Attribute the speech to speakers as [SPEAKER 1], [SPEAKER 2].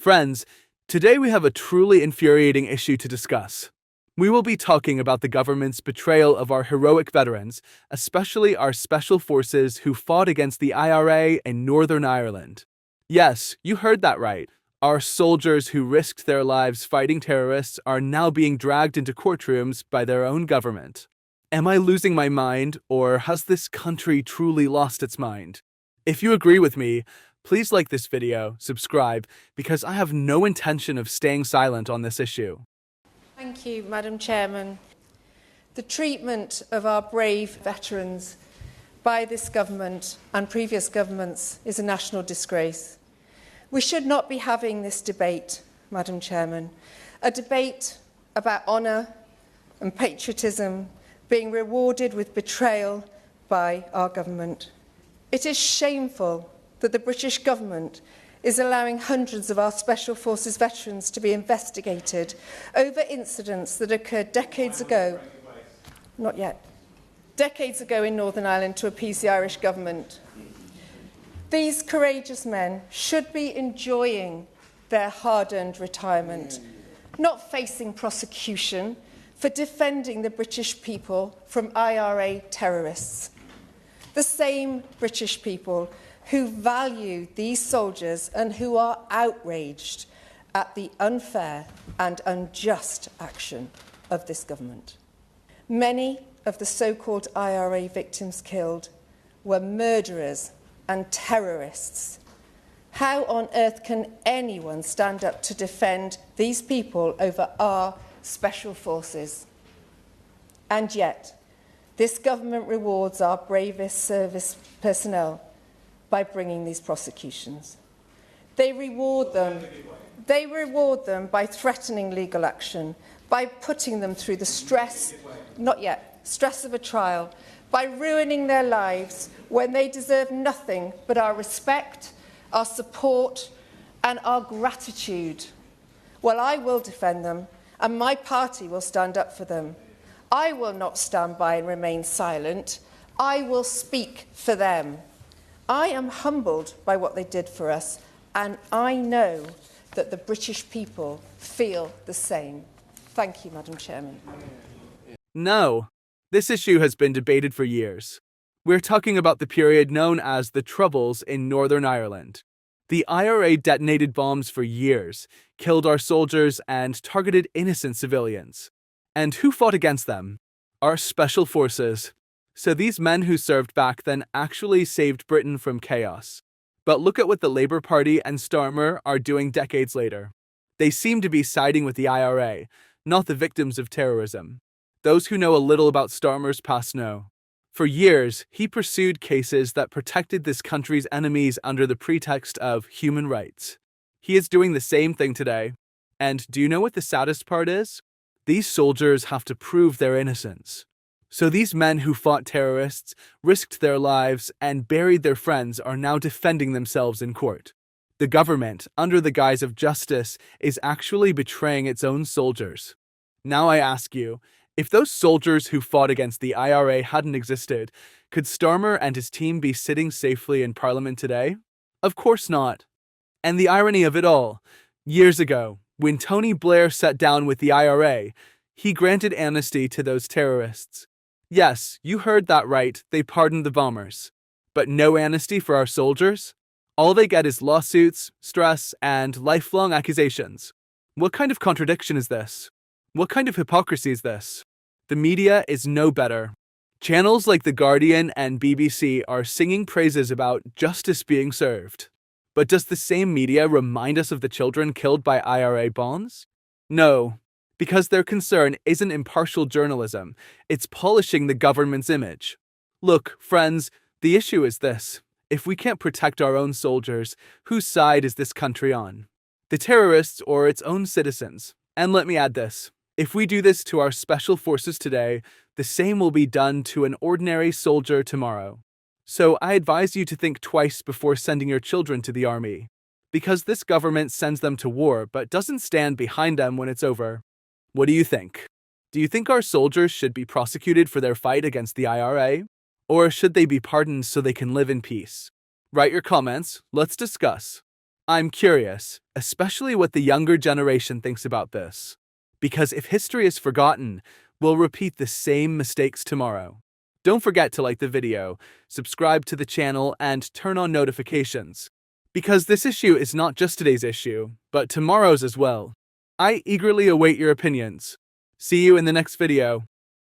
[SPEAKER 1] Friends, today we have a truly infuriating issue to discuss. We will be talking about the government's betrayal of our heroic veterans, especially our special forces who fought against the IRA in Northern Ireland. Yes, you heard that right. Our soldiers who risked their lives fighting terrorists are now being dragged into courtrooms by their own government. Am I losing my mind, or has this country truly lost its mind? If you agree with me, please like this video, subscribe, because I have no intention of staying silent on this issue.
[SPEAKER 2] Thank you, Madam Chairman. The treatment of our brave veterans by this government and previous governments is a national disgrace. We should not be having this debate, Madam Chairman, a debate about honour and patriotism being rewarded with betrayal by our government. It is shameful that the British government is allowing hundreds of our Special Forces veterans to be investigated over incidents that occurred decades ago in Northern Ireland to appease the Irish government. These courageous men should be enjoying their hard-earned retirement, not facing prosecution for defending the British people from IRA terrorists. The same British people who value these soldiers and who are outraged at the unfair and unjust action of this government. Many of the so-called IRA victims killed were murderers and terrorists. How on earth can anyone stand up to defend these people over our special forces? And yet, this government rewards our bravest service personnel by bringing these prosecutions. They reward them by threatening legal action, by putting them through the stress of a trial, by ruining their lives when they deserve nothing but our respect, our support, and our gratitude. Well, I will defend them, and my party will stand up for them. I will not stand by and remain silent. I will speak for them. I am humbled by what they did for us, and I know that the British people feel the same. Thank you, Madam Chairman.
[SPEAKER 1] No, this issue has been debated for years. We're talking about the period known as the Troubles in Northern Ireland. The IRA detonated bombs for years, killed our soldiers, and targeted innocent civilians. And who fought against them? Our special forces. So these men who served back then actually saved Britain from chaos. But look at what the Labour Party and Starmer are doing decades later. They seem to be siding with the IRA, not the victims of terrorism. Those who know a little about Starmer's past know. For years, he pursued cases that protected this country's enemies under the pretext of human rights. He is doing the same thing today. And do you know what the saddest part is? These soldiers have to prove their innocence. So these men who fought terrorists, risked their lives, and buried their friends are now defending themselves in court. The government, under the guise of justice, is actually betraying its own soldiers. Now I ask you, if those soldiers who fought against the IRA hadn't existed, could Starmer and his team be sitting safely in Parliament today? Of course not. And the irony of it all, years ago, when Tony Blair sat down with the IRA, he granted amnesty to those terrorists. Yes, you heard that right, they pardoned the bombers. But no amnesty for our soldiers? All they get is lawsuits, stress, and lifelong accusations. What kind of contradiction is this? What kind of hypocrisy is this? The media is no better. Channels like The Guardian and BBC are singing praises about justice being served. But does the same media remind us of the children killed by IRA bombs? No. Because their concern isn't impartial journalism, it's polishing the government's image. Look, friends, the issue is this. If we can't protect our own soldiers, whose side is this country on? The terrorists or its own citizens? And let me add this. If we do this to our special forces today, the same will be done to an ordinary soldier tomorrow. So I advise you to think twice before sending your children to the army. Because this government sends them to war but doesn't stand behind them when it's over. What do you think? Do you think our soldiers should be prosecuted for their fight against the IRA? Or should they be pardoned so they can live in peace? Write your comments, let's discuss. I'm curious, especially what the younger generation thinks about this. Because if history is forgotten, we'll repeat the same mistakes tomorrow. Don't forget to like the video, subscribe to the channel, and turn on notifications. Because this issue is not just today's issue, but tomorrow's as well. I eagerly await your opinions. See you in the next video.